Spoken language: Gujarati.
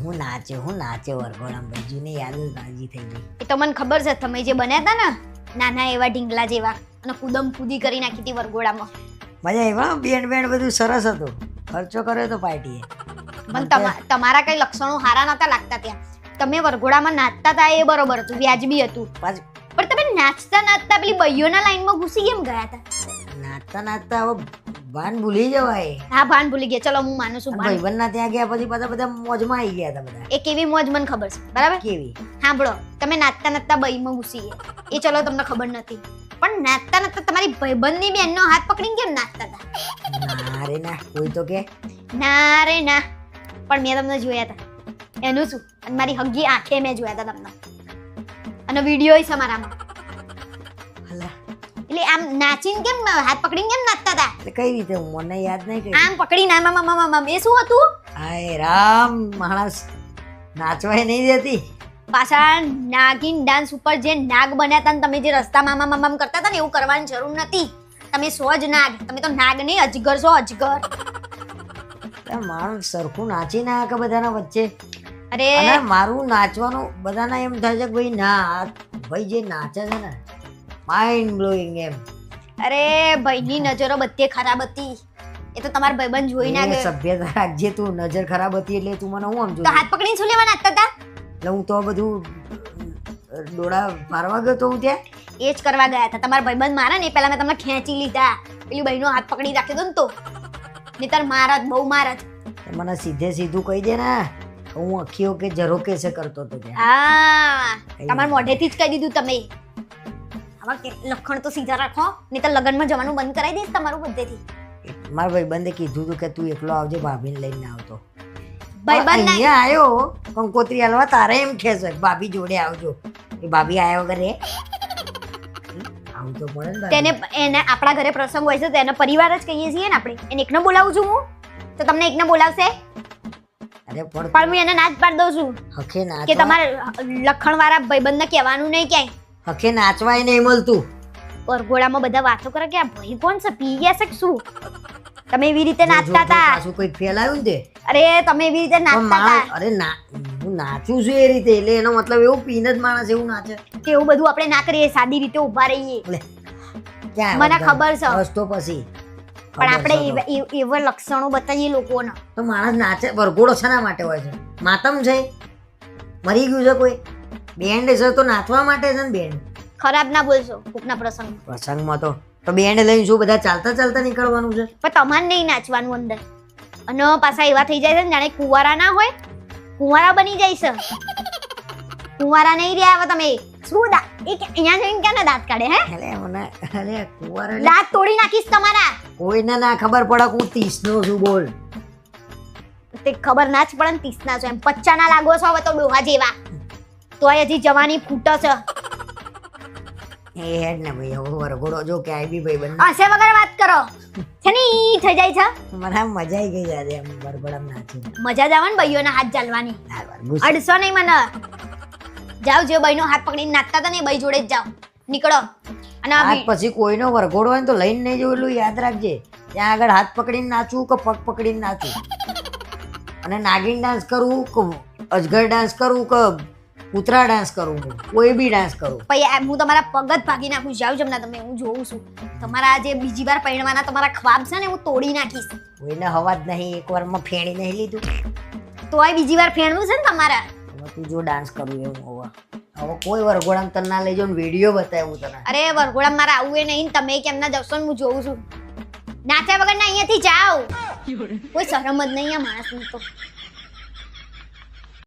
હું નાચ્યો વરઘોડામાં ભાઈ ને યાદ જ તાજી થઈ ગઈ. એ તો મને ખબર છે, તમે જે બન્યા હતા ને નાના એવા ઢીંગલા જેવા અને કૂદમ કૂદી કરી નાખી હતી વરઘોડામાં. મજા આવી. બેન્ડ બધું સરસ હતું. ખર્ચો કર્યો તો પાર્ટીએ. પણ તમારા કઈ લક્ષણો સારા નતા લાગતા ત્યાં. તમે વરઘોડામાં નાચતા હતા એ બરોબર હતું, વ્યાજબી હતું, પણ તમે નાચતા પેલી બૈયોના લાઈનમાં ઘૂસી કેમ ગયા હતા? નાચતા હવે ભાન ભૂલી જવાય. હા, ભાન ભૂલી ગયા. ચલો હું માનું છું. ભાઈબંધના ત્યાં ગયા પછી પાછા બધા મોજમાં આવી ગયા હતા બધા. એ કેવી મોજ મને ખબર છે, બરાબર? કેવી? સાંભળો, તમે નાચતા બઈમાં ઘૂસી ગયા એ ચલો તમને ખબર નથી, પણ નાચતા તમારી ભાઈબંધની બેનનો હાથ પકડીને કેમ નાચતા હતા? ના રે ના, કોઈ તો કે ના રે ના, પણ મેં તમને જોયા હતા. એનું શું? અને મારી હગી આંખે મેં જોયા હતા તમને, અને વિડીયો છે મારામાં. એટલે આમ નાચીને કેમ હાથ પકડીને કેમ નાચતા હતા? એટલે કઈ રીતે? મને યાદ નહીં. કઈ આમ પકડીને આમ એ શું હતું? હાય રામ, માણસ નાચવાય નહીં દેતી. પાછા નાગિન ડાન્સ ઉપર જે નાગ બન્યા હતા ને તમે જે રસ્તામાં મામા કરતા હતા ને એવું કરવાની જરૂર નથી. તમે સો જ નાગ, તમે તો નાગ નહીં અજગર છો, અજગર. માણસ સરખું નાચી ના કે બધાના વચ્ચે. અરે મારું નાચવાનું બધાના એમ થાય છે કે ભાઈ ના, ભાઈ જે નાચે છે ને માઇન્ડ બ્લોઈંગ એમ. અરે ભાઈની નજરો બધે ખરાબ હતી, એ તો તમારા ભાઈબંધ જોઈ ના ગયો. સભ્યતા રાખજે તું. નજર ખરાબ હતી એટલે તું મને હું સમજુ? તો હાથ પકડીને શું લેવા નાચતા હતા? એટલે હું તો બધું ડોળા મારવા ગયો તો હું ત્યાં એ જ કરવા ગયા હતા. તમારા ભાઈબંધ મારા ને પહેલા મેં તમને ખેંચી લીધા, પેલી બહેનો હાથ પકડી રાખ્યો હતો ને તો. નહીતર મારા જ બહુ મારા જ. મને સીધું કહી દે ને, હું અખીઓ કે જરો કેસે કરતો હતો ત્યાં. હા, તમારા મોઢેથી જ કહી દીધું તમે. આવા લખણ તો સીધા રાખો, નહીતર લગનમાં જવાનું બંધ કરાવી દઈશ તમારું બધેથી. મારા ભાઈબંધે કીધું હતું કે તું એકલો આવજે, ભાભીને લઈને આવતો. ભાઈબંધ અહીંયા આવ્યો કંકોત્રી હાલવા, તારે એમ ખેંચો ભાભી જોડે આવજો. એ ભાભી આવ્યા વગર આવું તો પડે ને. તેને એને આપણા ઘરે પ્રસંગ હોય છે તો એનો પરિવાર જ કહીએ છીએ ને આપણે. એને એકને બોલાવું છું હું, તો તમને એકને બોલાવશે? અરે પણ હું એને ના જ પાડી દઉં છું હખે નાચ કે તમારે લખણ વાળા ભાઈબંધને કહેવાનું નહીં ક્યાંય. હખે નાચવાય નહીં મળતું. વરઘોડામાં બધા વાતો કરે કે આ ભાઈ કોણ છે, પી ગયા છે કે શું? તમે એવી રીતે નાચતા હતા. પાછું કોઈ ફેલાયું ને તે. અરે તમે એવી રીતે નાચતા હતા. અરે હું નાચું છું એ રીતે, એટલે એનો મતલબ એવું પીને જ માણસ એવું નાચે કે એવું બધું આપણે ના કરીએ, સાદી રીતે ઊભા રહીએ. મને ખબર છે, રસ્તો પછી પણ આપણે એવા લક્ષણો બતાવીએ લોકોને તો માણસ નાચે. વરઘોડો શેના માટે હોય છે? માતમ છે? મરી ગયું છે કોઈ? બેન્ડ છે તો નાચવા માટે છે ને. બેન્ડ ખરાબ ના બોલશો કોકના પ્રસંગમાં તો બેન્ડ લઈને શું બધા ચાલતા નીકળવાનું છે? પણ તમારે નહીં નાચવાનું અંદર. અને પાછા એવા થઈ જાય છે ને જાણે કુંવારા ના હોય, કુંવારા બની જાય છે. કુંવારા નહીં રહ્યા હવે તમે. શું અહીંયા જઈને ક્યાં દાંત કાઢે? હે મને કુંવારા દાંત તોડી નાખીશ તમારા. કોઈને ના ખબર પડે હું 30 નો છું. બોલ. તે ખબર ના જ પડે ને 30 ના છો એમ. 50 ના લાગો છો હવે તો ડોહા જેવા. તોય હજી જવાની ફૂટો છે. એ હેડ ને ભાઈ, હવે વરઘોડો જો કે આઈ બી ભાઈ બંને હસે વગર વાત કરો છે ને ઈ થઈ જાય છે. મને આમ મજા આવી ગઈ યાર એમ વરઘોડામાં નાચી. મજા જ આવે ને ભાઈઓના હાથ ચાલવાની. અડસો નહીં મને. જાઓ જે ભાઈનો હાથ પકડીને નાચતા હતા ને એ ભાઈ જોડે જ જાઓ. નીકળો. અને આજ પછી કોઈનો વરઘોડો હોય તો લઈને નહીં જવું, એટલું યાદ રાખજે. ત્યાં આગળ હાથ પકડીને નાચવું કે પગ પકડીને નાચવું, અને નાગિન ડાન્સ કરવું કે અજગર ડાન્સ કરવું કે કૂતરા ડાન્સ કરવું, કોઈ બી ડાન્સ કરવું. પછી હું તમારા પગ જ ભાગી નાખું. જાવ જમના તમે, હું જોઉં છું. તમારા જે બીજી વાર પરણવાના તમારા ખ્વાબ છે ને હું તોડી નાખીશ. કોઈને હવા જ નહીં, એક વારમાં ફેણી નહીં લીધું તોય બીજી વાર ફેણવું છે ને તમારા. તું જો ડાન્સ કરવું એવું હવે કોઈ વરઘોડામાં તને ના લઈ જાઉં ને વિડીયો બતાવું તને. અરે વરઘોડામાં મારે આવું એ નહીં, તમે કેમ ના જશો ને હું જોઉં છું. નાચ્યા વગર ના અહીંયાથી જાઓ. કોઈ શરમ જ નહીં આ માણસની તો.